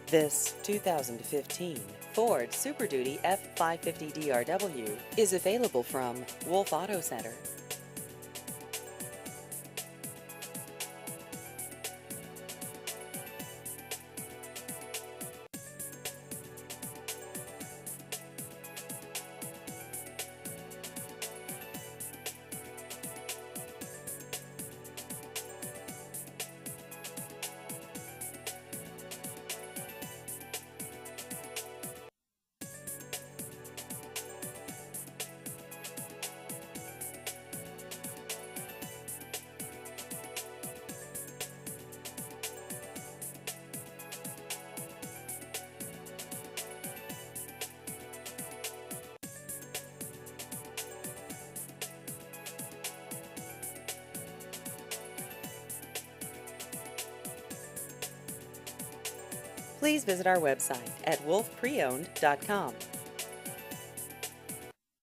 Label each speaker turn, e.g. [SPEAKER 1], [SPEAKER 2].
[SPEAKER 1] This 2015 Ford Super Duty F550 DRW is available from Wolf Auto Center. Please visit our website at wolfpreowned.com.